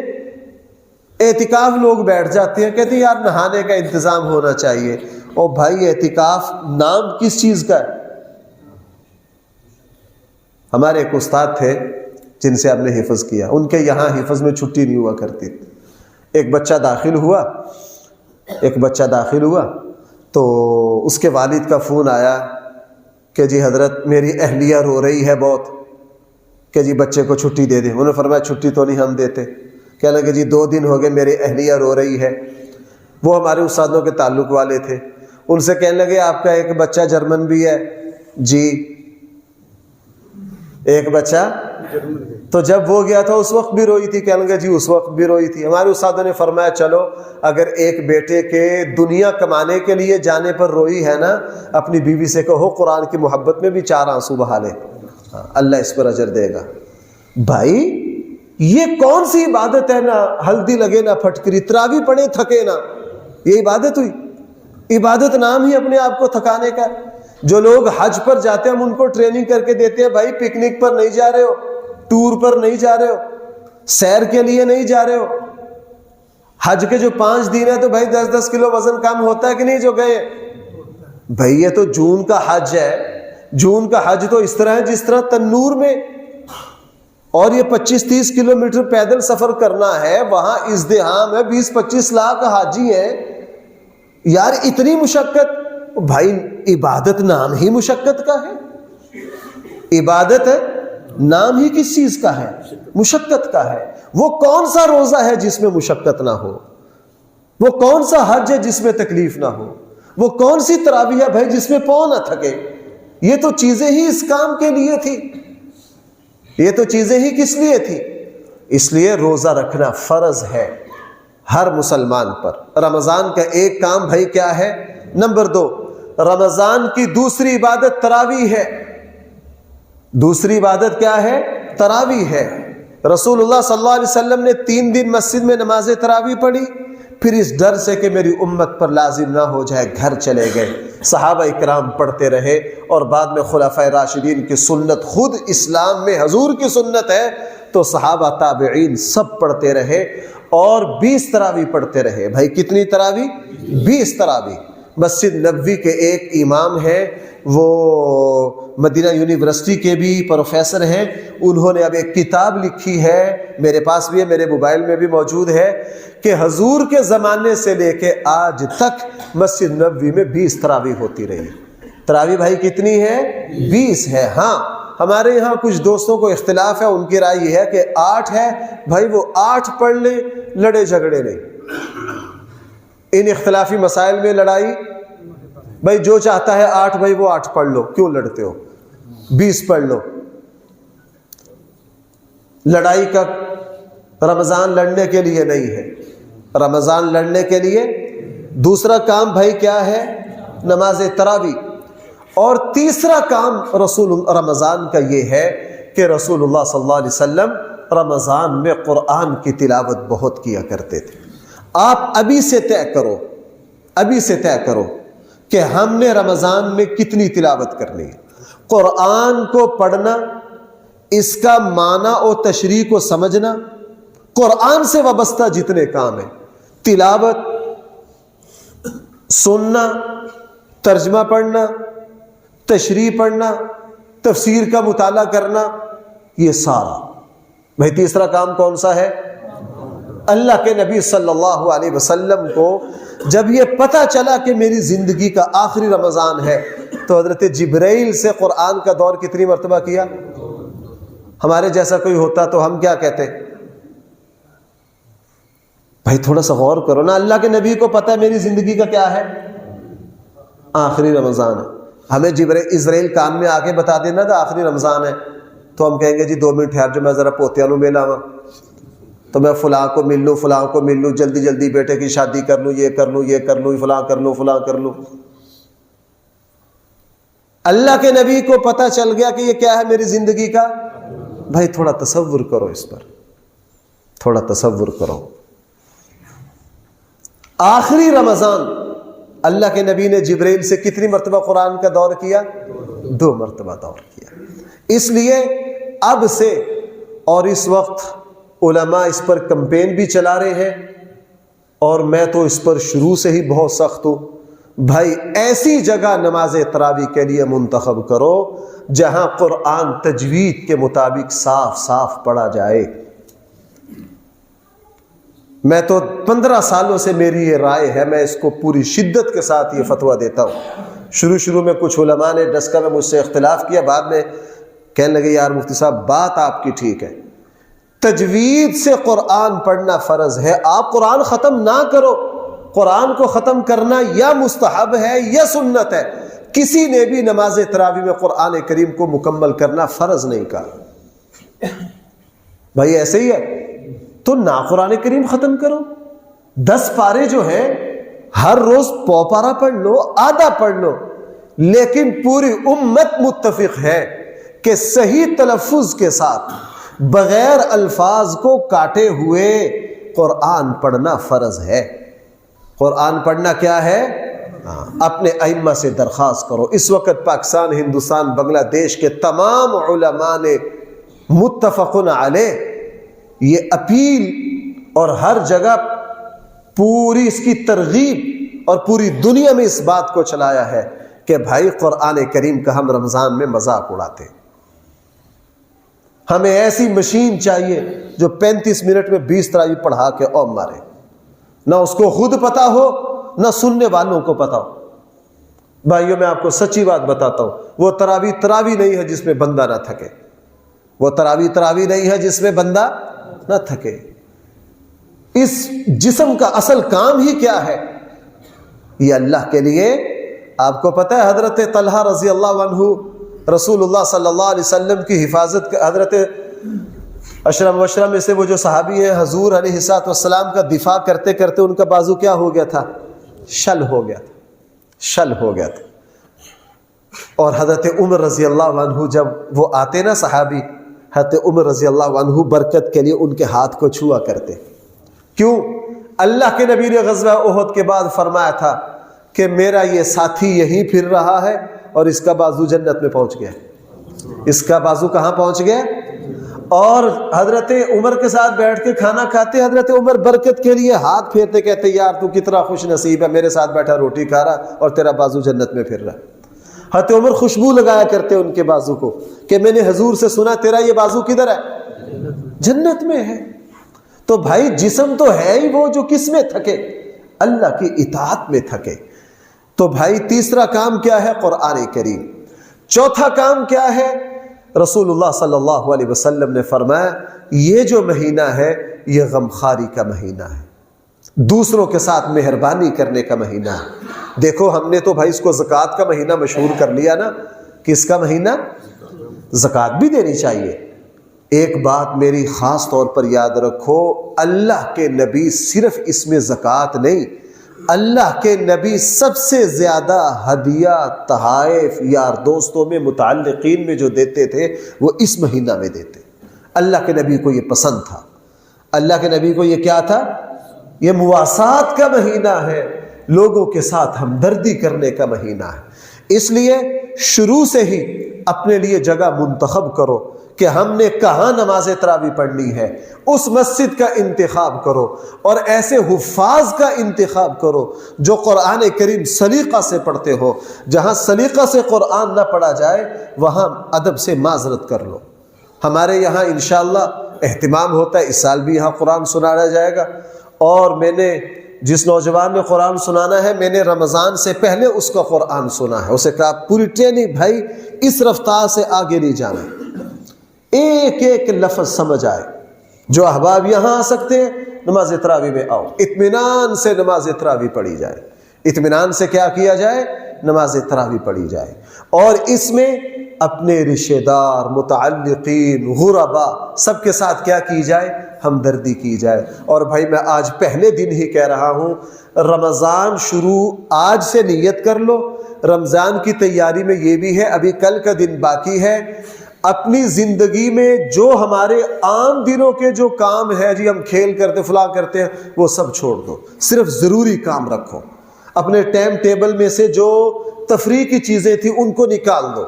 اعتکاف لوگ بیٹھ جاتے ہیں، کہتے ہیں یار نہانے کا انتظام ہونا چاہیے۔ اور بھائی اعتکاف نام کس چیز کا ہے؟ ہمارے ایک استاد تھے جن سے آپ نے حفظ کیا، ان کے یہاں حفظ میں چھٹی نہیں ہوا کرتی۔ ایک بچہ داخل ہوا تو اس کے والد کا فون آیا کہ جی حضرت میری اہلیہ رو رہی ہے بہت، کہ جی بچے کو چھٹی دے دیں۔ انہوں نے فرمایا چھٹی تو نہیں ہم دیتے۔ کہنے لگے جی 2 دن ہو گئے میری اہلیہ رو رہی ہے۔ وہ ہمارے استادوں کے تعلق والے تھے، ان سے کہنے لگے آپ کا ایک بچہ جرمن بھی ہے؟ جی ایک بچہ، تو جب وہ گیا تھا اس وقت بھی روئی تھی؟ کہنے لگے جی اس وقت بھی روئی تھی۔ ہمارے استادوں نے فرمایا چلو اگر ایک بیٹے کے دنیا کمانے کے لیے جانے پر روئی ہے نا، اپنی بیوی سے کہو قرآن کی محبت میں بھی 4 آنسو بہا لے، اللہ اس پر اجر دے گا۔ بھائی یہ کون سی عبادت ہے؟ نہ ہلدی لگے نہ پھٹکری، تراویح پڑھے تھکے نہ، یہ عبادت ہوئی؟ عبادت نام ہی اپنے آپ کو تھکانے کا۔ جو لوگ حج پر جاتے ہیں ہم ان کو ٹریننگ کر کے دیتے ہیں، بھائی پکنک پر نہیں جا رہے ہو، ٹور پر نہیں جا رہے ہو، سیر کے لیے نہیں جا رہے ہو۔ حج کے جو 5 دن ہے تو بھائی 10-10 کلو وزن کم ہوتا ہے کہ نہیں جو گئے؟ بھائی یہ تو جون کا حج ہے، جون کا حج تو اس طرح ہے جس طرح تنور میں، اور یہ 25-30 کلومیٹر پیدل سفر کرنا ہے، وہاں ازدحام ہے، 20-25 لاکھ حاجی ہیں، یار اتنی مشقت۔ بھائی عبادت نام ہی مشقت کا ہے، عبادت نام ہی کس چیز کا ہے؟ مشقت کا ہے۔ وہ کون سا روزہ ہے جس میں مشقت نہ ہو؟ وہ کون سا حج ہے جس میں تکلیف نہ ہو؟ وہ کون سی تراویح ہے بھائی جس میں پاؤں نہ تھکے؟ یہ تو چیزیں ہی اس کام کے لیے تھی، یہ تو چیزیں ہی کس لیے تھی؟ اس لیے روزہ رکھنا فرض ہے ہر مسلمان پر۔ رمضان کا ایک کام بھائی کیا ہے؟ نمبر 2، رمضان کی دوسری عبادت تراویح ہے۔ دوسری عبادت کیا ہے؟ تراویح ہے۔ رسول اللہ صلی اللہ علیہ وسلم نے 3 دن مسجد میں نماز تراویح پڑھی، پھر اس ڈر سے کہ میری امت پر لازم نہ ہو جائے گھر چلے گئے۔ صحابہ اکرام پڑھتے رہے، اور بعد میں خلفائے راشدین کی سنت، خود اسلام میں حضور کی سنت ہے تو صحابہ تابعین سب پڑھتے رہے، اور 20 تراویح پڑھتے رہے۔ بھائی کتنی تراویح؟ 20 تراویح۔ مسجد نبوی کے ایک امام ہیں، وہ مدینہ یونیورسٹی کے بھی پروفیسر ہیں، انہوں نے اب ایک کتاب لکھی ہے، میرے پاس بھی ہے، میرے موبائل میں بھی موجود ہے، کہ حضور کے زمانے سے لے کے آج تک مسجد نبوی میں 20 تراویح ہوتی رہی۔ تراویح بھائی کتنی ہے؟ 20 ہے۔ ہاں ہمارے یہاں کچھ دوستوں کو اختلاف ہے، ان کی رائے یہ ہے کہ 8 ہے۔ بھائی وہ 8 پڑھ لیں، لڑے جھگڑے نہیں۔ ان اختلافی مسائل میں لڑائی، بھائی جو چاہتا ہے 8 بھائی وہ 8 پڑھ لو، کیوں لڑتے ہو؟ 20 پڑھ لو. لڑائی کا رمضان لڑنے کے لیے نہیں ہے، رمضان لڑنے کے لیے دوسرا کام بھائی کیا ہے؟ نماز تراویح. اور تیسرا کام رمضان کا یہ ہے کہ رسول اللہ صلی اللہ علیہ وسلم رمضان میں قرآن کی تلاوت بہت کیا کرتے تھے. آپ ابھی سے طے کرو کہ ہم نے رمضان میں کتنی تلاوت کرنی ہے. قرآن کو پڑھنا، اس کا معنی اور تشریح کو سمجھنا، قرآن سے وابستہ جتنے کام ہیں، تلاوت، سننا، ترجمہ پڑھنا، تشریح پڑھنا، تفسیر کا مطالعہ کرنا، یہ سارا. بھائی تیسرا کام کون سا ہے؟ اللہ کے نبی صلی اللہ علیہ وسلم کو جب یہ پتہ چلا کہ میری زندگی کا آخری رمضان ہے تو حضرت جبرائیل سے قرآن کا دور کتنی مرتبہ کیا؟ ہمارے جیسا کوئی ہوتا تو ہم کیا کہتے؟ بھائی تھوڑا سا غور کرو نا، اللہ کے نبی کو پتہ ہے میری زندگی کا کیا ہے؟ آخری رمضان ہے. ہمیں اسرائیل کام میں آگے بتا دینا تھا آخری رمضان ہے تو ہم کہیں گے جی 2 منٹ ٹھہر جو، میں ذرا پوتیاں نو ملا ہوا تو میں فلاں کو مل لوں، فلاں کو مل لوں، جلدی جلدی بیٹے کی شادی کر لوں، یہ کر لوں، یہ کر لوں، فلاں کر لوں، فلاں کر لوں. اللہ کے نبی کو پتہ چل گیا کہ یہ کیا ہے میری زندگی کا. بھائی تھوڑا تصور کرو، اس پر تھوڑا تصور کرو. آخری رمضان اللہ کے نبی نے جبرائیل سے کتنی مرتبہ قرآن کا دور کیا؟ 2 مرتبہ دور کیا. اس لیے اب سے اور اس وقت علماء اس پر کمپین بھی چلا رہے ہیں اور میں تو اس پر شروع سے ہی بہت سخت ہوں. بھائی ایسی جگہ نماز تراویح کے لیے منتخب کرو جہاں قرآن تجوید کے مطابق صاف صاف پڑھا جائے. میں تو 15 سالوں سے میری یہ رائے ہے، میں اس کو پوری شدت کے ساتھ یہ فتویٰ دیتا ہوں. شروع میں کچھ علماء نے ڈسکا میں مجھ سے اختلاف کیا، بعد میں کہنے لگے یار مفتی صاحب بات آپ کی ٹھیک ہے، تجوید سے قرآن پڑھنا فرض ہے. آپ قرآن ختم نہ کرو، قرآن کو ختم کرنا یا مستحب ہے یا سنت ہے. کسی نے بھی نماز تراویح میں قرآن کریم کو مکمل کرنا فرض نہیں کہا. بھائی ایسے ہی ہے تو نہ قرآن کریم ختم کرو. 10 پارے جو ہیں ہر روز پارا پڑھ لو، آدھا پڑھ لو، لیکن پوری امت متفق ہے کہ صحیح تلفظ کے ساتھ بغیر الفاظ کو کاٹے ہوئے قرآن پڑھنا فرض ہے. قرآن پڑھنا کیا ہے؟ اپنے ائمہ سے درخواست کرو. اس وقت پاکستان، ہندوستان، بنگلہ دیش کے تمام علماء نے متفقن علیہ یہ اپیل اور ہر جگہ پوری اس کی ترغیب اور پوری دنیا میں اس بات کو چلایا ہے کہ بھائی قرآن کریم کا ہم رمضان میں مذاق اڑاتے ہیں. ہمیں ایسی مشین چاہیے جو 35 منٹ میں 20 تراویح پڑھا کے اور مارے، نہ اس کو خود پتا ہو نہ سننے والوں کو پتا ہو. بھائیوں میں آپ کو سچی بات بتاتا ہوں، وہ تراویح نہیں ہے جس میں بندہ نہ تھکے. وہ تراویح نہیں ہے جس میں بندہ نہ تھکے. اس جسم کا اصل کام ہی کیا ہے؟ یہ اللہ کے لیے. آپ کو پتہ ہے حضرت طلحہ رضی اللہ عنہ رسول اللہ صلی اللہ علیہ وسلم کی حفاظت، حضرت اشرم وشرم میں سے وہ جو صحابی ہیں، حضور علیہ السلام کا دفاع کرتے کرتے ان کا بازو کیا ہو گیا تھا؟ شل ہو گیا تھا. اور حضرت عمر رضی اللہ عنہ جب وہ آتے نا صحابی، حضرت عمر رضی اللہ عنہ برکت کے لیے ان کے ہاتھ کو چھوا کرتے. کیوں؟ اللہ کے نبی نے غزوہ احد کے بعد فرمایا تھا کہ میرا یہ ساتھی یہیں پھر رہا ہے اور اس کا بازو جنت میں پہنچ گیا. اس کا بازو کہاں پہنچ گیا؟ اور حضرت عمر کے ساتھ بیٹھ کے کھانا کھاتے، حضرت عمر برکت کے لیے ہاتھ پھیرتے کہتے یار تو کتنا خوش نصیب ہے، میرے ساتھ بیٹھا روٹی کھا رہا اور تیرا بازو جنت میں پھر رہا. حضرت عمر خوشبو لگایا کرتے ان کے بازو کو کہ میں نے حضور سے سنا تیرا یہ بازو کدھر ہے؟ جنت میں ہے. تو بھائی جسم تو ہے ہی وہ جو کس میں تھکے؟ اللہ کی اطاعت میں تھکے. تو بھائی تیسرا کام کیا ہے؟ قرآن کریم. چوتھا کام کیا ہے؟ رسول اللہ صلی اللہ علیہ وسلم نے فرمایا یہ جو مہینہ ہے یہ غمخواری کا مہینہ ہے، دوسروں کے ساتھ مہربانی کرنے کا مہینہ ہے. دیکھو ہم نے تو بھائی اس کو زکوٰۃ کا مہینہ مشہور کر لیا نا. کس کا مہینہ؟ زکوٰۃ بھی دینی چاہیے۔ ایک بات میری خاص طور پر یاد رکھو، اللہ کے نبی صرف اس میں زکوٰۃ نہیں، اللہ کے نبی سب سے زیادہ ہدیہ تحائف یار دوستوں میں متعلقین میں جو دیتے تھے وہ اس مہینہ میں دیتے۔ اللہ کے نبی کو یہ پسند تھا، اللہ کے نبی کو یہ کیا تھا؟ یہ مواسات کا مہینہ ہے، لوگوں کے ساتھ ہمدردی کرنے کا مہینہ ہے۔ اس لیے شروع سے ہی اپنے لیے جگہ منتخب کرو کہ ہم نے کہاں نماز تراویح پڑھنی ہے، اس مسجد کا انتخاب کرو، اور ایسے حفاظ کا انتخاب کرو جو قرآن کریم سلیقہ سے پڑھتے ہو۔ جہاں سلیقہ سے قرآن نہ پڑھا جائے وہاں ادب سے معذرت کر لو۔ ہمارے یہاں انشاءاللہ اہتمام ہوتا ہے، اس سال بھی یہاں قرآن سنایا جائے گا، اور میں نے جس نوجوان نے قرآن سنانا ہے میں نے رمضان سے پہلے اس کا قرآن سنا ہے، اسے کہا پوری ٹریننگ بھائی اس رفتار سے آگے نہیں جانا، ایک ایک لفظ سمجھ آئے۔ جو احباب یہاں آ سکتے ہیں نماز تراویح میں آؤ، اطمینان سے نماز تراویح پڑھی جائے، اطمینان سے کیا کیا جائے؟ نماز تراویح پڑھی جائے، اور اس میں اپنے رشتہ دار، متعلقین، غربا سب کے ساتھ کیا کی جائے؟ ہمدردی کی جائے۔ اور بھائی میں آج پہلے دن ہی کہہ رہا ہوں، رمضان شروع آج سے نیت کر لو، رمضان کی تیاری میں یہ بھی ہے ابھی کل کا دن باقی ہے۔ اپنی زندگی میں جو ہمارے عام دنوں کے جو کام ہے، جی ہم کھیل کرتے فلاں کرتے ہیں، وہ سب چھوڑ دو، صرف ضروری کام رکھو۔ اپنے ٹائم ٹیبل میں سے جو تفریح کی چیزیں تھیں ان کو نکال دو،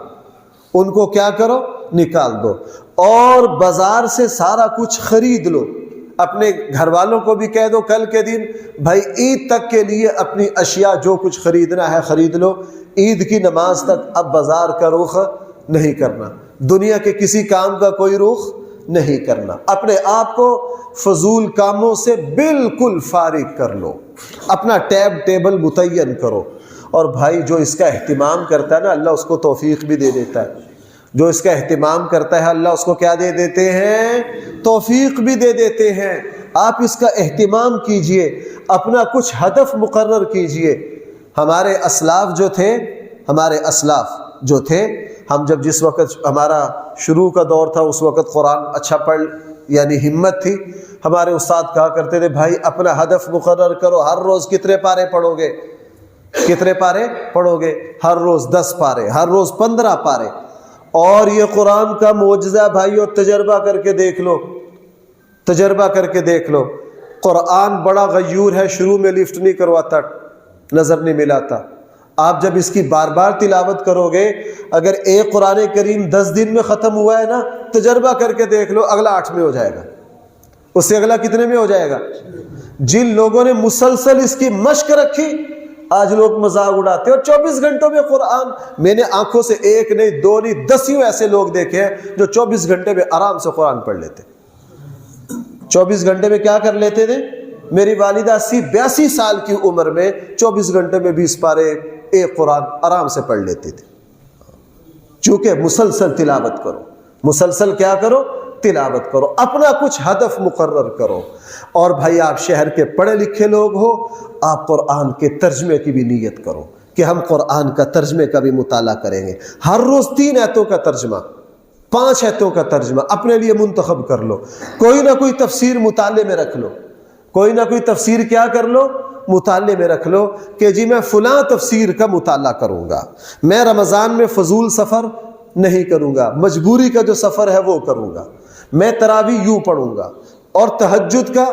ان کو کیا کرو؟ نکال دو، اور بازار سے سارا کچھ خرید لو۔ اپنے گھر والوں کو بھی کہہ دو کل کے دن بھائی عید تک کے لیے اپنی اشیاء جو کچھ خریدنا ہے خرید لو، عید کی نماز تک اب بازار کا رخ نہیں کرنا، دنیا کے کسی کام کا کوئی رخ نہیں کرنا، اپنے آپ کو فضول کاموں سے بالکل فارغ کر لو، اپنا ٹائم ٹیبل متعین کرو۔ اور بھائی جو اس کا اہتمام کرتا ہے نا اللہ اس کو توفیق بھی دے دیتا ہے، جو اس کا اہتمام کرتا ہے اللہ اس کو کیا دے دیتے ہیں؟ توفیق بھی دے دیتے ہیں۔ آپ اس کا اہتمام کیجئے، اپنا کچھ ہدف مقرر کیجئے۔ ہمارے اسلاف جو تھے ہم جب جس وقت ہمارا شروع کا دور تھا اس وقت قرآن اچھا پڑھ یعنی ہمت تھی، ہمارے استاد کہا کرتے تھے بھائی اپنا ہدف مقرر کرو، ہر روز کتنے پارے پڑھو گے؟ کتنے پارے پڑھو گے؟ ہر روز 10 پارے، ہر روز 15 پارے۔ اور یہ قرآن کا معجزہ بھائیو تجربہ کر کے دیکھ لو، تجربہ کر کے دیکھ لو۔ قرآن بڑا غیور ہے، شروع میں لفٹ نہیں کرواتا، نظر نہیں ملاتا۔ آپ جب اس کی بار بار تلاوت کرو گے، اگر ایک قرآن کریم 10 دن میں ختم ہوا ہے نا، تجربہ کر کے دیکھ لو اگلا 8 میں ہو جائے گا، اس سے اگلا کتنے میں ہو جائے گا؟ جن لوگوں نے مسلسل اس کی مشق رکھی، آج لوگ مذاق اڑاتے اور 24 گھنٹوں میں قرآن، میں نے آنکھوں سے 1 نہیں 2 نہیں 10 ایسے لوگ دیکھے ہیں جو 24 گھنٹے میں آرام سے قرآن پڑھ لیتے۔ 24 گھنٹے میں کیا کر لیتے تھے؟ میری والدہ 80-82 سال کی عمر میں 24 گھنٹے میں 20 پارے ایک قرآن آرام سے پڑھ لیتے تھے، چونکہ مسلسل تلاوت کرو، مسلسل کیا کرو؟ تلاوت کرو، اپنا کچھ ہدف مقرر کرو۔ اور بھائی آپ شہر کے پڑھے لکھے لوگ ہو، آپ قرآن کے ترجمے کی بھی نیت کرو کہ ہم قرآن کا ترجمے کا بھی مطالعہ کریں گے۔ ہر روز 3 آیتوں کا ترجمہ، 5 آیتوں کا ترجمہ اپنے لیے منتخب کر لو، کوئی نہ کوئی تفسیر مطالعے میں رکھ لو، کوئی نہ کوئی تفسیر کیا کر لو؟ مطالعے میں رکھ لو کہ جی میں فلاں تفسیر کا مطالعہ کروں گا، میں رمضان میں فضول سفر نہیں کروں گا، مجبوری کا جو سفر ہے وہ کروں گا، میں تراویح یوں پڑھوں گا، اور تہجد کا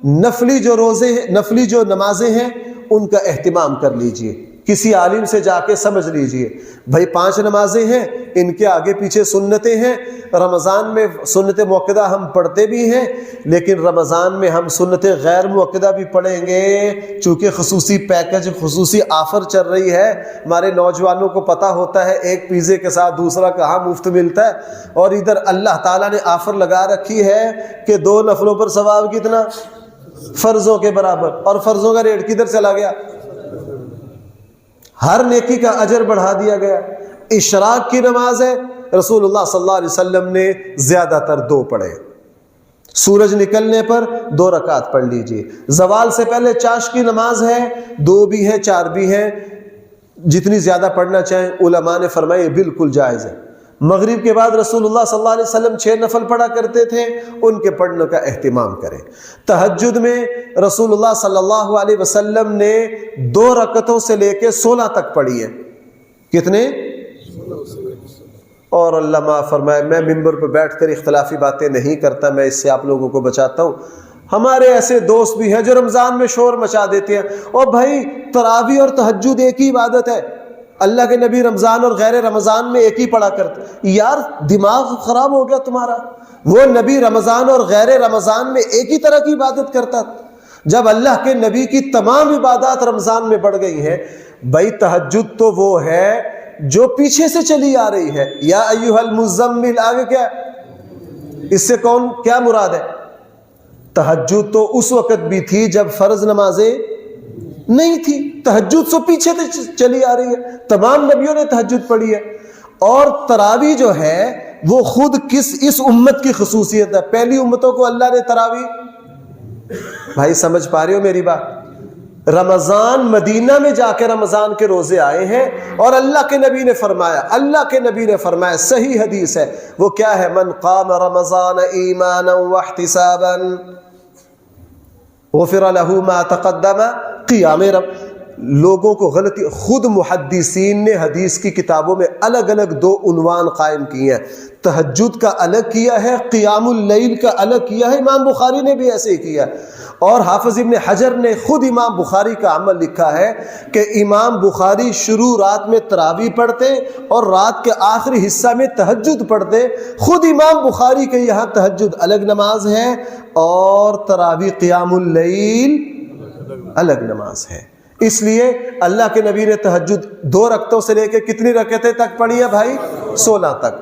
نفلی جو روزے ہیں، نفلی جو نمازیں ہیں ان کا اہتمام کر لیجئے، کسی عالم سے جا کے سمجھ لیجئے بھائی 5 نمازیں ہیں، ان کے آگے پیچھے سنتیں ہیں، رمضان میں سنت موقدہ ہم پڑھتے بھی ہیں لیکن رمضان میں ہم سنت غیر موقدہ بھی پڑھیں گے، چونکہ خصوصی پیکج، خصوصی آفر چل رہی ہے۔ ہمارے نوجوانوں کو پتہ ہوتا ہے ایک پیزے کے ساتھ دوسرا کہاں مفت ملتا ہے، اور ادھر اللہ تعالیٰ نے آفر لگا رکھی ہے کہ 2 نفلوں پر ثواب کتنا؟ فرضوں کے برابر، اور فرضوں کا ریٹ کدھر چلا گیا؟ ہر نیکی کا اجر بڑھا دیا گیا۔ اشراق کی نماز ہے، رسول اللہ صلی اللہ علیہ وسلم نے زیادہ تر 2 پڑھے، سورج نکلنے پر 2 رکعت پڑھ لیجئے، زوال سے پہلے چاشت کی نماز ہے، 2 بھی ہے 4 بھی ہے، جتنی زیادہ پڑھنا چاہیں، علماء نے فرمایا یہ بالکل جائز ہے، مغرب کے بعد رسول اللہ صلی اللہ علیہ وسلم 6 نفل پڑھا کرتے تھے، ان کے پڑھنے کا اہتمام کریں۔ تہجد میں رسول اللہ صلی اللہ علیہ وسلم نے 2 رکعتوں سے لے کے 16 تک پڑھی ہے۔ کتنے؟ اور اللہ معاف فرمائے، میں ممبر پہ بیٹھ کر اختلافی باتیں نہیں کرتا، میں اس سے آپ لوگوں کو بچاتا ہوں۔ ہمارے ایسے دوست بھی ہیں جو رمضان میں شور مچا دیتے ہیں، اور بھائی تراویح اور تہجد ایک ہی عبادت ہے، اللہ کے نبی رمضان اور غیر رمضان میں ایک ہی پڑھا کرتے۔ یار دماغ خراب ہو گیا تمہارا، وہ نبی رمضان اور غیر رمضان میں ایک ہی طرح کی عبادت کرتا، جب اللہ کے نبی کی تمام عبادات رمضان میں بڑھ گئی ہیں۔ بھائی تہجد تو وہ ہے جو پیچھے سے چلی آ رہی ہے، یا ایھا المزمل، آگے کیا؟ اس سے کیا مراد ہے؟ تہجد تو اس وقت بھی تھی جب فرض نمازیں نہیں تھی، تہجد سے پیچھے سے چلی آ رہی ہے، تمام نبیوں نے تہجد پڑھی ہے۔ اور تراویح جو ہے وہ خود اس امت کی خصوصیت ہے، پہلی امتوں کو اللہ نے تراویح، بھائی سمجھ پا رہے ہو میری بات؟ رمضان مدینہ میں جا کے رمضان کے روزے آئے ہیں، اور اللہ کے نبی نے فرمایا صحیح حدیث ہے، وہ کیا ہے؟ من قام رمضان ایمانا واحتسابا غفر له ما تقدم قیام رب۔ لوگوں کو غلطی، خود محدثین نے حدیث کی کتابوں میں الگ الگ 2 عنوان قائم کیے ہیں، تہجد کا الگ کیا ہے، قیام اللیل کا الگ کیا ہے، امام بخاری نے بھی ایسے ہی کیا، اور حافظ ابن حجر نے خود امام بخاری کا عمل لکھا ہے کہ امام بخاری شروع رات میں تراویح پڑھتے اور رات کے آخری حصہ میں تہجد پڑھتے۔ خود امام بخاری کے یہاں تہجد الگ نماز ہے اور تراویح قیام اللیل الگ نماز ہے۔ اس لیے اللہ کے نبی نے تہجد 2 رکعتوں سے لے کے کتنی رکعتیں تک پڑھی ہے بھائی؟ 16 تک،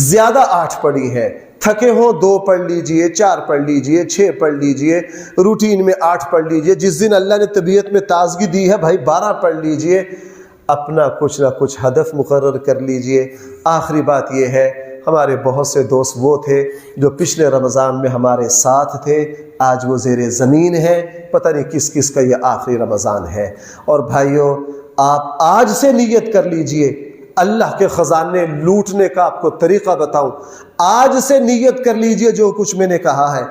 زیادہ 8 پڑھی ہے، تھکے ہوں 2 پڑھ لیجئے، 4 پڑھ لیجئے، 6 پڑھ لیجئے، روٹین میں 8 پڑھ لیجئے، جس دن اللہ نے طبیعت میں تازگی دی ہے بھائی 12 پڑھ لیجئے، اپنا کچھ نہ کچھ ہدف مقرر کر لیجئے۔ آخری بات یہ ہے، ہمارے بہت سے دوست وہ تھے جو پچھلے رمضان میں ہمارے ساتھ تھے، آج وہ زیر زمین ہے، پتہ نہیں کس کس کا یہ آخری رمضان ہے۔ اور بھائیوں، آپ آج سے نیت کر لیجئے، اللہ کے خزانے لوٹنے کا آپ کو طریقہ بتاؤں، آج سے نیت کر لیجئے جو کچھ میں نے کہا ہے۔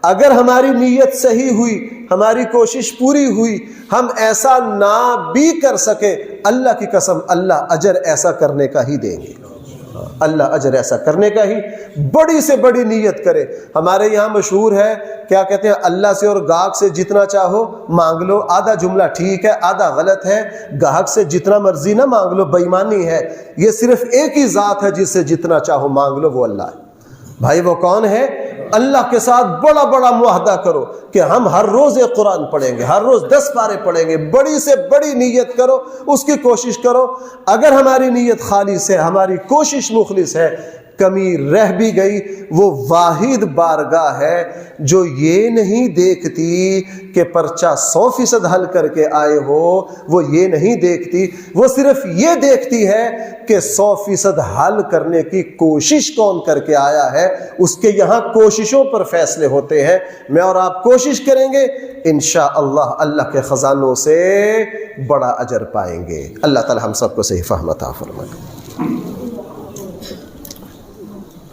اگر ہماری نیت صحیح ہوئی، ہماری کوشش پوری ہوئی، ہم ایسا نہ بھی کر سکے، اللہ کی قسم اللہ اجر ایسا کرنے کا ہی دیں گے، اللہ اجر ایسا کرنے کا ہی۔ بڑی سے بڑی نیت کرے۔ ہمارے یہاں مشہور ہے، کیا کہتے ہیں، اللہ سے اور گاہک سے جتنا چاہو مانگ لو۔ آدھا جملہ ٹھیک ہے، آدھا غلط ہے۔ گاہک سے جتنا مرضی نہ مانگ لو، بے ایمانی ہے۔ یہ صرف ایک ہی ذات ہے جس سے جتنا چاہو مانگ لو، وہ اللہ ہے۔ بھائی وہ کون ہے؟ اللہ کے ساتھ بڑا بڑا معاہدہ کرو کہ ہم ہر روز ایک قرآن پڑھیں گے، ہر روز 10 پارے پڑھیں گے۔ بڑی سے بڑی نیت کرو، اس کی کوشش کرو۔ اگر ہماری نیت خالص ہے، ہماری کوشش مخلص ہے، کمی رہ بھی گئی، وہ واحد بارگاہ ہے جو یہ نہیں دیکھتی کہ پرچہ 100% حل کر کے آئے ہو، وہ یہ نہیں دیکھتی، وہ صرف یہ دیکھتی ہے کہ 100% حل کرنے کی کوشش کون کر کے آیا ہے۔ اس کے یہاں کوششوں پر فیصلے ہوتے ہیں۔ میں اور آپ کوشش کریں گے، انشاءاللہ اللہ کے خزانوں سے بڑا اجر پائیں گے۔ اللہ تعالی ہم سب کو صحیح فہم عطا فرمائے۔